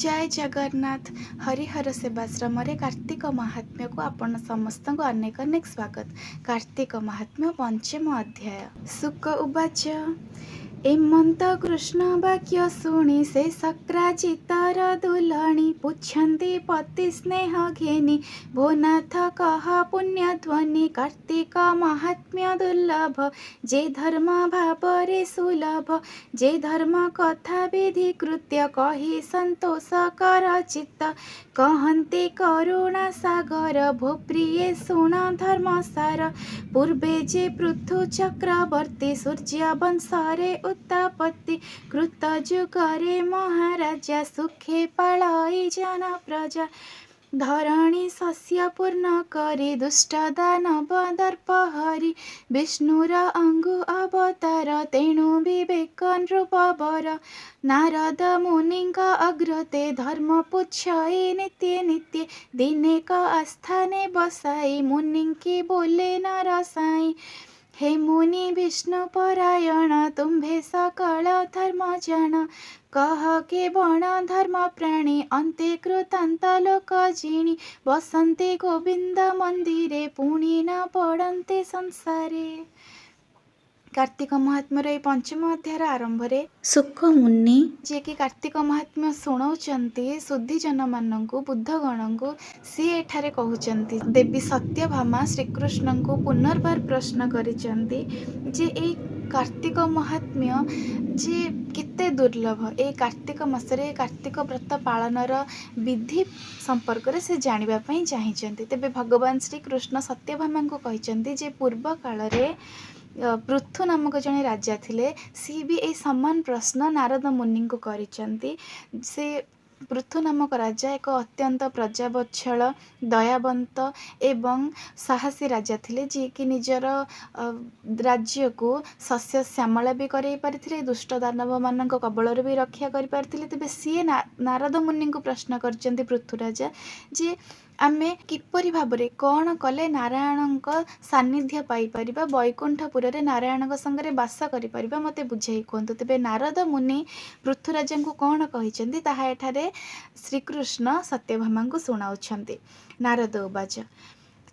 जय जगन्नाथ। हरिहर सेवाश्रम कार्तिक महात्म्य को आपण समस्त को अनेक अनेक स्वागत। कार्तिक महात्म्य पंचम अध्याय। शुक उवाच एमंत कृष्ण वाक्य शुणी से शक्राजितर दुलणी पुछन्ति पति स्नेह घेनी भोनाथ कह पुण्य ध्वनि। कार्तिक महात्म्य दुर्लभ जे धर्म भावरे सुलभ जे धर्म कथा विधि कृत्य कही संतोष कर चित्त कहन्ति करुणा सागर भो प्रिय शुण धर्म सार। पूर्वे जे पृथु चक्रवर्ती सूर्य वंशरे उत्पत्ति कृत जुगरे महाराजा सुखे पाळई जन प्रजा। धरणी शस्य पूर्ण करी दुष्ट दानव दर्प हरि विष्णुर अंगु अवतार तेणु विवेक नृप वर। नारद मुनिंक अग्रते धर्म पुछई नित्य नित्य दिनेक आस्थाने बसाई मुनिंकी बोले नर साई। हे मुनि विष्णु परायण तुम्भे सकल धर्म जान कह के बण धर्म प्राणी अंते कृतांत लोक जिणी बसन्ते गोविंद मंदिरे पुणी न पड़न्ते संसारे। कार्तिक महात्म्यर ये पंचम अध्याय आरंभ रे शुक मुनि जे कि कार्तिक महात्म्य शुणाउचंती शुद्धिजन माननकु बुद्धगण को सी एठारे कहउचंती। देवी सत्यभामा श्रीकृष्ण को पुनर्बार प्रश्न करिचंती जे ए कार्तिक महात्म्य जे केते दुर्लभ ए कार्तिक मासरे कार्तिक व्रत पालनर विधि संपर्क रे से जानिबा पई चाहिचंती। तेबे भगवान श्रीकृष्ण सत्यभामा को कहिचंती जे पूर्व काल रे पृथु नामक जने राजा थिले सी भी ए समान प्रश्न नारद मुनि को करिचंती। से पृथु नामक राजा एक अत्यंत प्रजावत्सल दयावंत एवं साहसी राजा थिले जी कि निजर राज्य को शस्य श्यामला भी करई पारिथिले दुष्ट दानव मानक कबलर भी रक्षा करि पारिथिले। तबे सी नारद मुनि को प्रश्न करचंती पृथु राजा जे आमे किपरि भाबरे कौन कले नारायण सानिध्य पाई परिबा वैकुंठपुर रे नारायण संगे बास करि परिबा मते बुझाई कहतु। तेबे नारद मुनि पृथुराजा को कौन कहिचंती ताहा एठारे श्रीकृष्ण सत्यभामा को सुनाउछंती। नारद उवाच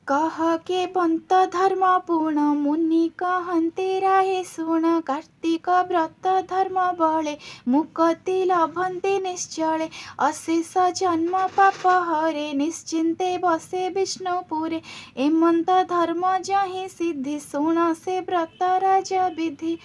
कह के बंत धर्म पूर्ण मुनि कहन्ति राहे शुण। कार्तिक व्रत धर्म बले मुक्ति लभन्ति निश्चले अशेष जन्म पाप हरे निश्चिंते बसे विष्णुपुरे। एमंत धर्म जहि सिद्धि शुण से व्रत राज विधि।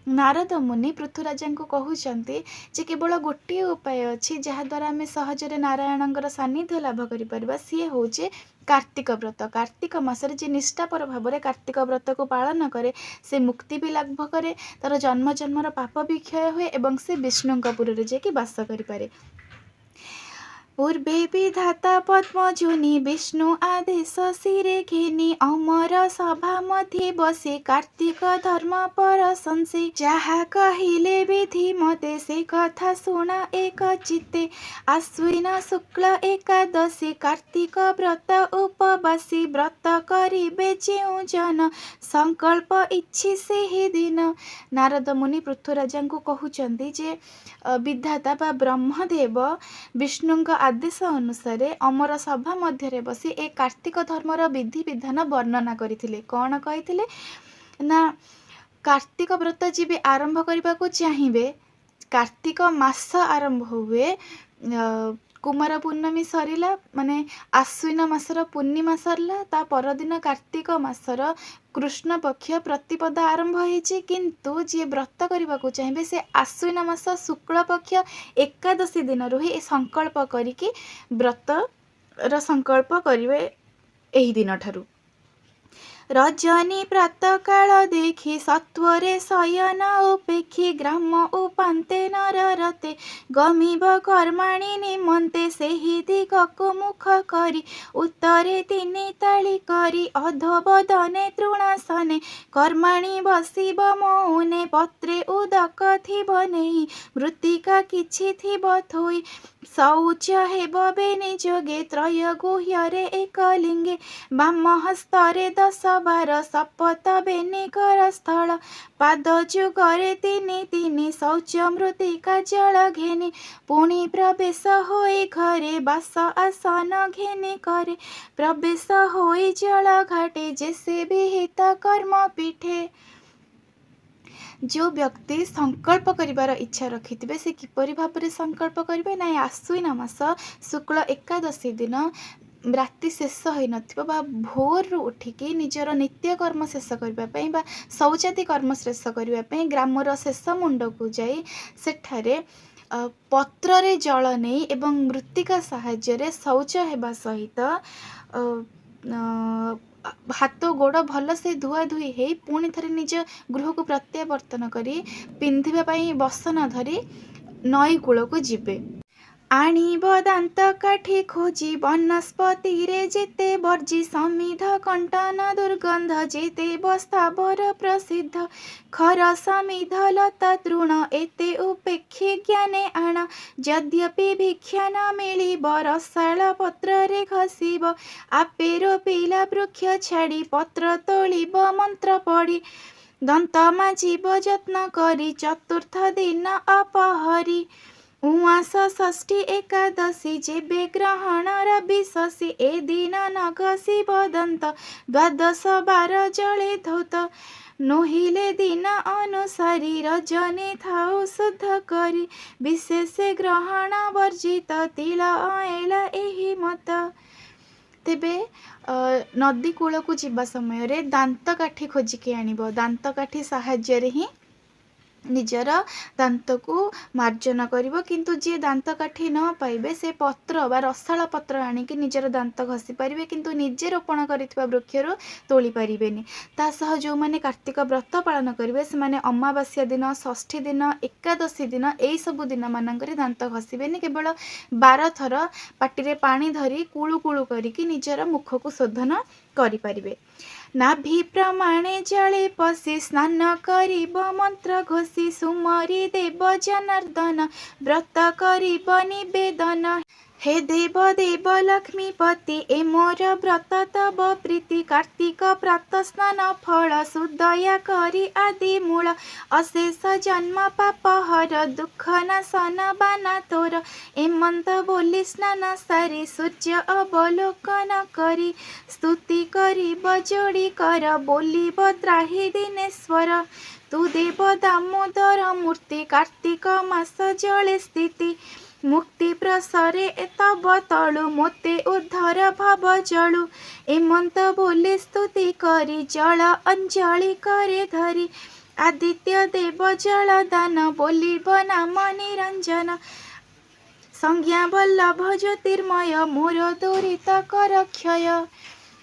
नारद मुनि पृथुराजा को कहउचंती जे केवल गोटे उपाय अछि जहाद्वारा आम सहजरे नारायणଙ୍କର सानिध्य लाभ करिपरिबा सी होचे कार्तिक व्रत। कार्तिक मासरे जे निष्ठापर भाव में कार्तिक व्रत को पालन करे से मुक्ति भी लाभ करे तार जन्म जन्मर पाप भी क्षय हुए एवं से विष्णुपुर रे जाकि बास करिपारे। पूर्वे विधाता पद्मजुनि विष्णु आदेश शिरे घेनी अमर सभा मध्य बसे कार्तिक धर्म पर संसे। जहा कहिले विधि मते से कथा शुणा एक चित्ते आश्विन शुक्ल एकादशी कार्तिक व्रत उपवासी व्रत करिबे जेउ जन संकल्प इच्छी से ही दिन। नारद मुनि पृथुराजा को कहउचंती जे विधाता बा ब्रह्मदेव विष्णु आदेश अनुसार अमर सभा मध्य बसी ए कार्तिक धर्मर विधि विधान वर्णना करथिले। कौन कहिथिले ना कार्तिक व्रत जी आरंभ करने को चाहिए कार्तिक मास आरंभ हुए कुमार पूर्णमी सरिला माने आश्विन मासर पूर्णिमा सरला ता परदिन कार्तिक मासर कृष्ण पक्ष प्रतिपदा आरंभ होइछि। किंतु जी व्रत करने को चाहिए से आश्विन मास शुक्ल पक्ष एकादशी दिन ही संकल्प करिकी व्रत र संकल्प करिवे एही दिन ठारू। रजनी प्रातः काल देखी सत्वरे शयन उपेक्षी ग्राम उपान्ते नररते गमीब कर्माणि निमन्ते सेहि दिगको मुख करी उत्तरे तिनि ताली करी अधोबदने तृणासने कर्माणि बसिब मौने पत्रे उदक थिब नेहि मृत्तिका किछि थिब थोई शौच हेब बेनि जोगे त्रय गुह्ୟରେ एकलिङ्गे वाम हस्तरे 10-12 शपथ बेनि करस्थल पाद जुगरे तिनि शौच मृत्तिका जल घेनि पुଣି प्रवेश होई घरे बास आसन घेनि करे प्रवेश होई जल घाटे जैसे विहित कर्म पीठे। जो व्यक्ति संकल्प करिवार इच्छा रखिथिबे से किपरि भाबरे संकल्प करिवे ना आश्विन मास शुक्ल एकादशी दिन राति शेष होई नथिबो बा भोर उठिकी निजर नित्यकर्म शेष करने बा शौचादी कर्म शेष करने ग्रामर शेष मुंड को जाई सेठारे पत्ररे जल नहीं एवं मृत्तिका साहाय्य शौच हेबा सहित हाथ गोड़ भल से धुआ धुई हो पुणी थे निज गृह को प्रत्यावर्तन करी पिंधिबा बसन धरी नई कूल को जीवे। आणिब दांत काठी खोजी वनस्पति रे जेते वर्जी समिध कंटन दुर्गंध जेते स्थावर प्रसिद्ध खर समिध लता तृण एते उपेक्षी ज्ञाने आण यद्यपि भिक्षा न मिलिब रसाळ पत्र रे घसीब आपे रोपिला वृक्ष छाड़ी पत्र तोलिब मंत्र पढ़ी दंत माजिब यत्न करी चतुर्थ दिन अपहरी उआस षष्ठी एकादशी जेबे ग्रहण रविशशी ए दिन न घसीब दंत द्वादश 12 जले धौत नोहिले दिन अनुसारी रजनी थाउ शुद्ध करी विशेष ग्रहण वर्जित तिल अएला एही मत। तेबे नदी कूल को जीवा समय रे दांत काठी खोजिकी आनिब दांत काठी साहाय्य रे ही निजर दांत को मार्जन करिवो किंतु जे दांत काठी न पाइबे से पत्र बा रसाळ पत्र आनिकी निजर दांत घसी पारिबे किंतु निजे रोपण करिथिबा वृक्षरु तोली पारिबेनी। ता सह जो माने कार्तिक व्रत पालन करिवे से माने अमावास्या दिन षष्ठी दिन एकादशी दिन एई सब दिन मानकरे दांत घसीबेनी केवल 12 थर पाटिरे पानी धरी कुळु कुळु करिकी निजर मुख को शोधन करि पारिबे। नाभि प्रमाणे जले पशि स्नान करिब मंत्र घोषी सुमरी देव जनार्दन व्रत करिब निवेदन हे देव देव लक्ष्मीपति ए मोर व्रत तब प्रीति कार्तिक प्रात स्नान फल सुदया करी आदि मूल अशेष जन्म पाप हर दुख नाशन बाना तोर एमंत बोली स्नान सारी सूर्य अवलोकन करी स्तुति करी जोड़ी कर बोलिब त्राही दिनेश्वर तू देव दामोदर मूर्ति कार्तिक मास जले स्थिति मुक्ति प्रसरे तब तलु मोते उद्धर भाव जलु एमंत बोले स्तुति करी जल अंजलि करे धरी आदित्य देव जल दान बोलिब नाम निरंजन संज्ञा वल्लभ ज्योतिर्मय मोर दुरित कर क्षय।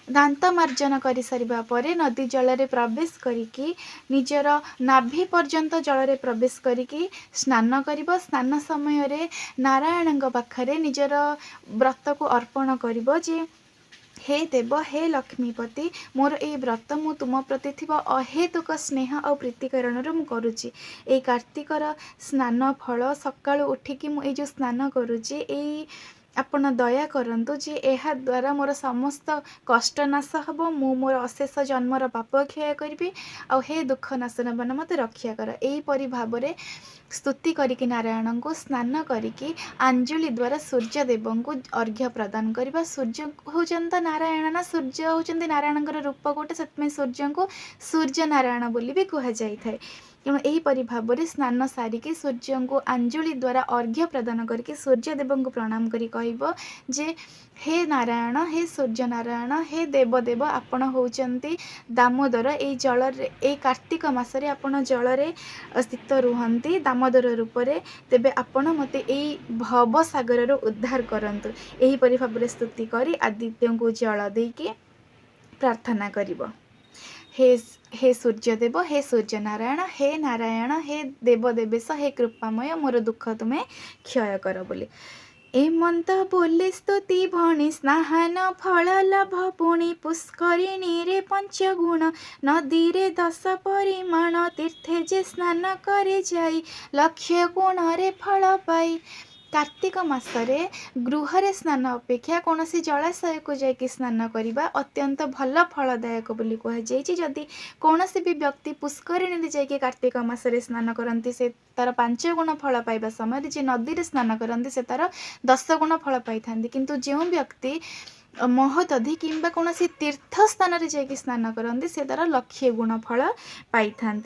दांत मार्जन कर सारिबा परे नदी जल रे प्रवेश करिकी निजर नाभि पर्यंत जल रे प्रवेश करिकी स्नान करिबो। स्नान समय रे नारायण पाखरे निजर व्रत को अर्पण करिबो जे हे देव हे लक्ष्मीपति मोर ए व्रत मु तुम प्रति थिबा अहेतुक स्नेह और प्रीति कारण मु करुची ए कार्तिकर स्नान फल सकाळु उठिकी मु ए जो स्नान करुची ए आपण दया करंतु जे एहा द्वारा मोर समस्त कष्ट नाश हम मु मोर अशेष जन्मर पाप क्षय करी आ हे दुख नाशन बन मत रक्षा कर एहीपरि भाव में स्तुति करिकी नारायण को स्नान करिकी आंजुली द्वारा सूर्यदेव को अर्घ्य प्रदान करवा। सूर्य होचंत नारायण ना सूर्य होचंती नारायण रूप गोटे से सूर्य को सूर्य नारायण बोली भी कह जाए तेणु यहीपरि भाव में स्नान सारिकी सूर्य को आंजुली द्वारा अर्घ्य प्रदान करके सूर्यदेव को प्रणाम करी कहब जे हे नारायण हे सूर्य नारायण हे देवदेव आपण होचंती दामोदर ए जल ए कार्तिक मासरे आपण जल रे स्थित रुहंती दामोदर रूप रे तेबे आपण मते ए भव सागर रो उद्धार करंतु। एहीपरि भाव में स्तुति करी आदित्य को जल देकी प्रार्थना करिवो हे सूर्यदेव हे सूर्य नारायण हे देवदेवेश हे कृपामय मोर दुख तुम्हें क्षय कर बोली एमंत बोले स्तुति भणी स्नान फल लाभ पुणी पुष्करिणी रे पंचगुण नदी रे 10 परिमाण तीर्थे जे स्नान करे जाई लक्ष्य गुण रे फल पाई कार्तिक मासरे गृहरे स्नान अपेक्षा कौन जलाशय को जाकि स्नान करने अत्यंत भल फलदायक बोली कहुई। जदि कौन भी व्यक्ति पुष्करिणी जाकि कार्तिक मासरे स्नान करती से तार 5 गुण फल पाइबा समय जे नदी स्नान करती से तार 10 गुण फल पाई था। किंतु जो व्यक्ति महोदधि किंबा कौन तीर्थ स्थान जाकि स्नान करती से तार 100 गुण फल पाई था।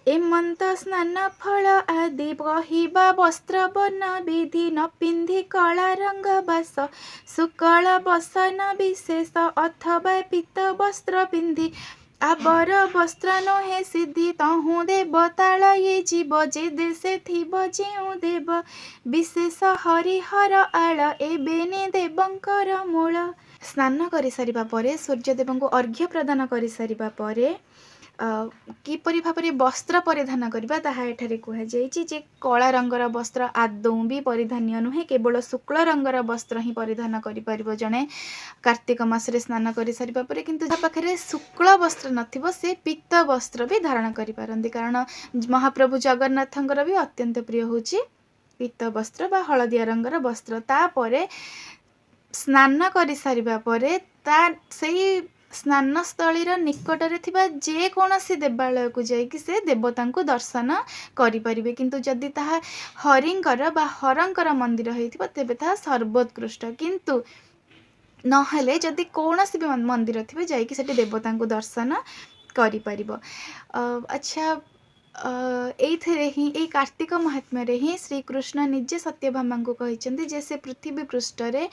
एमंत स्नान फल आदि बहिबा वस्त्र बन विधि न पिंधि कला रंग बास शुक्ल बसन विशेष अथवा पीत वस्त्र पिंधि आबर वस्त्र नहे सिद्धि तहु देवताल ये जीव जे देशे थिब जेउ देव विशेष हरिहर आल एबेने देवंकर मूल। स्नान कर सारिबा परे सूर्यदेव को अर्घ्य प्रदान कर सारिबा परे किपरि भाବରେ वस्त्र परिधान करबा ताहा एठारे कुहा जायछि जे कला रंगर वस्त्र आदौ भी परिधान्य नुहे केवल शुक्ल रंगर वस्त्र ही परिधान करि परिबो जणे कार्तिक मासरे स्नान करि सारिबा परे। किंतु जा पाखरे शुक्ल वस्त्र नथिबो से पीत वस्त्र भी धारण करि पारंती कारण महाप्रभु जगन्नाथंकर भी अत्यंत प्रिय होछि पीत वस्त्र बा हलदिया रंगर वस्त्र। तापरे स्नान करि सारिबा परे ता सेही स्नानस्थली निकटरे थिबा जे कौनसी देवालय को जाइकि से देवता को दर्शन करें। किंतु जदि ताहा हरिंकर बा हरंकर मंदिर होइथिबो तेबे ताहा सर्वोत्कृष्ट। किंतु नहेले जदि कौनसी भी मंदिर थिबे जाइकि सेठी देवता को दर्शन करि परिबो। अच्छा एइथिरे ही ए कार्तिक महात्म्य रे ही श्री कृष्ण निजे सत्यभामा को कहिसेंती जे से पृथ्वी पृष्ठ रे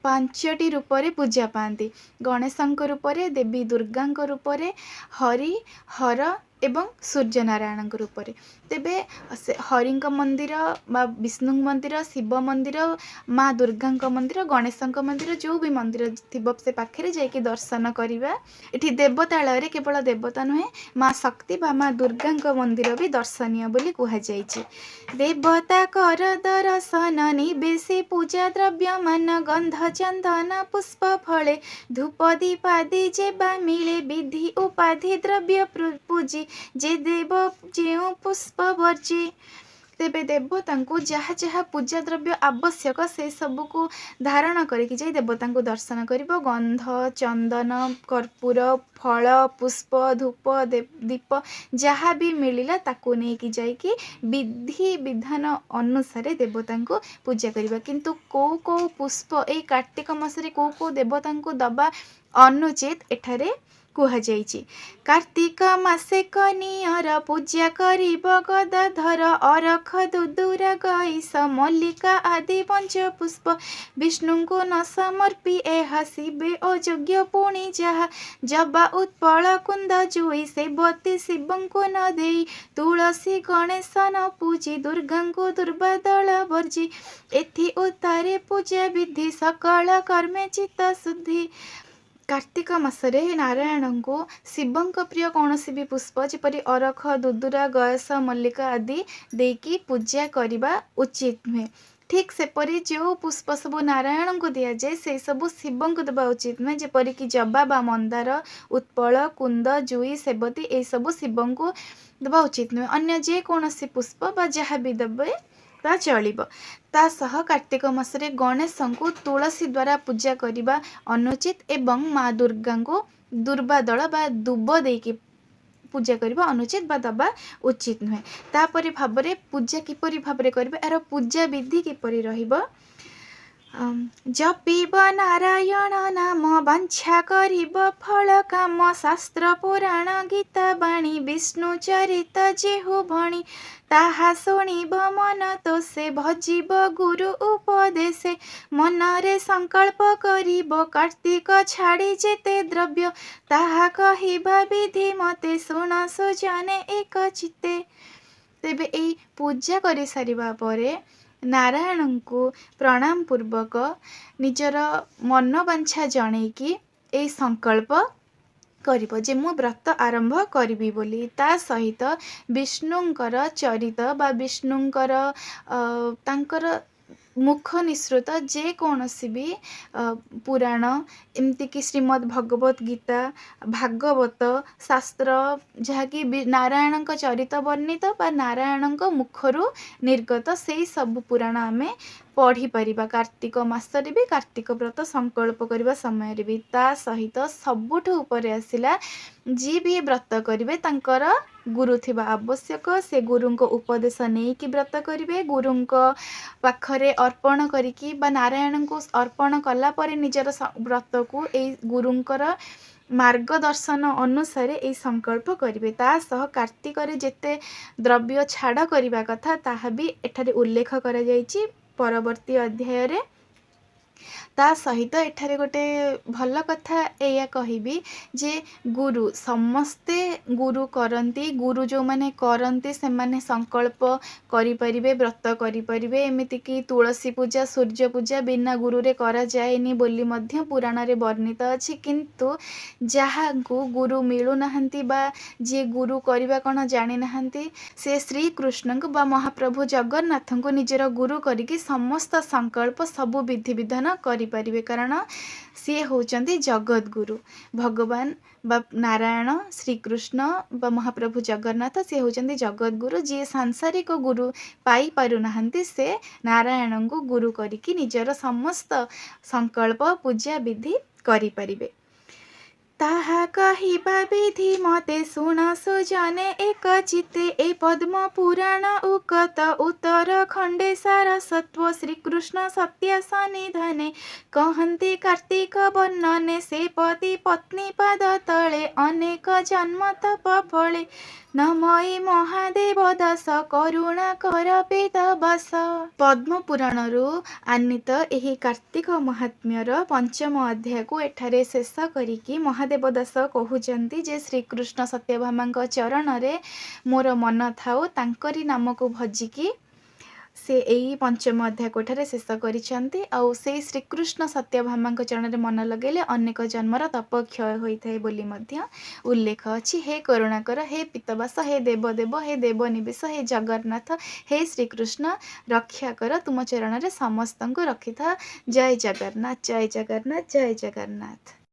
5टी रूप रे पूजा पाती। गणेशंक रूप रे देवी दुर्गांक रूप रे हरि हर एवं सूर्य नारायण रूप रे। तेबे हरिंक मंदिर बा विष्णु मंदिर शिव मंदिर माँ दुर्गांक मंदिर गणेशंक मंदिर जो भी मंदिर थिबो से पाखे जाइए दर्शन करवा। एठी देवतालय केवल देवता नुहे माँ शक्ति बा माँ दुर्गांक मंदिर भी दर्शनीय बोली कहा जाइछि। देवता कर दर्शन निवेशी पूजा द्रव्य मान गंध चंदन पुष्प फले धूप दीपादि जेबा मिले विधि उपाधि द्रव्य पूजी जे देव जेउ पुष्प वर्जी। तेबे देवता को जहाँ जहाँ पूजा द्रव्य आवश्यक से सब को धारण करके जाई देवता को दर्शन करिबो। गंध चंदन कर्पूर फल पुष्प धूप दीप जहाँ भी मिलिला ताको नहीं कि जाइकी विधि विधान अनुसार देवता को पूजा करिबा। किंतु को पुष्प ए कार्तिक मासरे को देवता को दबा अनुचित एठारे कुहा जाइछि। कार्तिक मासे कनियर पूजा करिब गदाधर अरख दुदुर गईस मल्लिका आदि पंच पुष्प विष्णु को न समर्पी एहा शिवे अयोग्य पुणी जहा जबा उत्पल कुंद जुई सेवती शिवं को न देई तुलसी गणेश न पूजी दुर्गा को दुर्बादल वर्जी एथि उतारे पूजा विधि सकल कर्मे चित्त शुद्धि। कार्तिक मासरे नारायण को शिवंक प्रिय कौन भी पुष्प जपरी अरख दुदुरा गयस मल्लिका आदि देकी पूजा करने उचित नुहे। ठीक सेपरी जो पुष्प सब नारायण को दि जाए से सब शिव को देवा उचित नुहे। जेपरिक जबा बा मंदार उत्पल कुंद जुई सेवती ये सब शिव को देवा उचित नुहे। अन्य जे कौन पुष्प बा जहाँ भी देवे ता चलिब। ता सह कार्तिक मासरे गणेश को तुलसी द्वारा पूजा करने अनुचित एवं माँ दुर्गा को दुर्बादल बा दुब देकी पूजा करने अनुचित बा दबा उचित नुहे। तापरि भाबरे पूजा किपरि भाबरे करबे यार पूजा विधि किपरि रहिबो। जपिब नारायण नाम वांछा करिब फल काम शास्त्र पुराण गीता बाणी विष्णु चरित जेहु भणी ताहा शुणिब मन तो से भजिब गुरु उपदेशे मनरे संकल्प करिब कार्तिक छाड़ी जेते द्रव्य ताहा कहिबा विधि मते शुण सुजने एक चित्ते। तेबे ए पूजा करि सारिबा परे नारायण को प्रणाम पूर्वक निजर मनोवांछा जणेकी ए संकल्प करिब जे मु व्रत आरंभ करिबी बोली। ता सहित विष्णुंकर चरित बा विष्णुंकर तांकर मुख निसृत जेकोसी भी पुराण एमतीक श्रीमद् भगवत गीता भागवत शास्त्र जहाँकि नारायण चरित वर्णित बा नारायण मुखरू निर्गत से सब पुराण आम पढ़ी परिबा। कार्तिक मासरे भी कार्तिक व्रत संकल्प करने समय भी ता सहित सबुठ उपरे आसिला जी भी व्रत करेंगे तांकर गुरु थिबा आवश्यक। से गुरु को उपदेश नहीं कि व्रत करेंगे गुरु पाखरे अर्पण करिकी बा नारायण को अर्पण कला परे निजर व्रत को ए गुरुंकर मार्गदर्शन अनुसार ये संकल्प करेंगे। ता सह कार्तिक रे जेते द्रव्य छाड़ करने कथा ताहा भी एठारे उल्लेख करा जायछि परवर्ती अध्याय रे। ता सहित एठारे गोटे भल कथा या कहबी जे गुरु समस्ते गुरु करती गुरु जो माने करती से माने संकल्प करि परिबे व्रत करि परिबे। एमिति कि तुलसी पूजा सूर्य पूजा बिना गुरु रे करा जाएनी बोली मध्य पुराण रे वर्णित अछि। किंतु जहाँ को गुरु मिलु नाहंती बा जे गुरु करबा कोन जानि नाहंती से श्री कृष्ण को बा महाप्रभु जगन्नाथ को निजर गुरु करिकी समस्त संकल्प सबु विधि विधान करि परिबे। कारण सी होचंती जगत गुरु भगवान बा नारायण श्रीकृष्ण बा महाप्रभु जगन्नाथ सी होचंती जगत गुरु जी सांसारिक गुरु पाई पारु नाहंती से नारायण को गुरु करिकी निजर समस्त संकल्प पूजा विधि करि परिबे। ताहा कहिबा विधि मते शुण सुजने एक चित्ते ए पद्म पुराण उकत उत्तर खंडे सारसत्व श्रीकृष्ण सत्य सनिधने कहन्ति कार्तिक वर्णने से पति पत्नी पद तले अनेक जन्म तप फले नमयी महादेव दास करुणा कर वेद बस। पद्म पुराणरू आनीत एही कार्तिक महात्म्यर पंचम अध्याय को एठारे शेष करिकी महादेव दास कहउचंती जे श्रीकृष्ण सत्यभामा चरण रे मोर मन थाउ तांकरी नाम को भजिकी से यही पंचम अध्याय कोठारे शेष करिसेंती। आउ से श्रीकृष्ण सत्यभामा चरण रे मन लगेले अनेक जन्मर तप क्षय होइथाय बोली मध्य उल्लेख अछि। हे करुणाकर हे पितवास हे देवदेव हे देवनिवेश हे जगन्नाथ हे श्रीकृष्ण रक्षा कर तुम चरण रे समस्त को रखिथा। जय जगन्नाथ जय जगन्नाथ जय जगन्नाथ।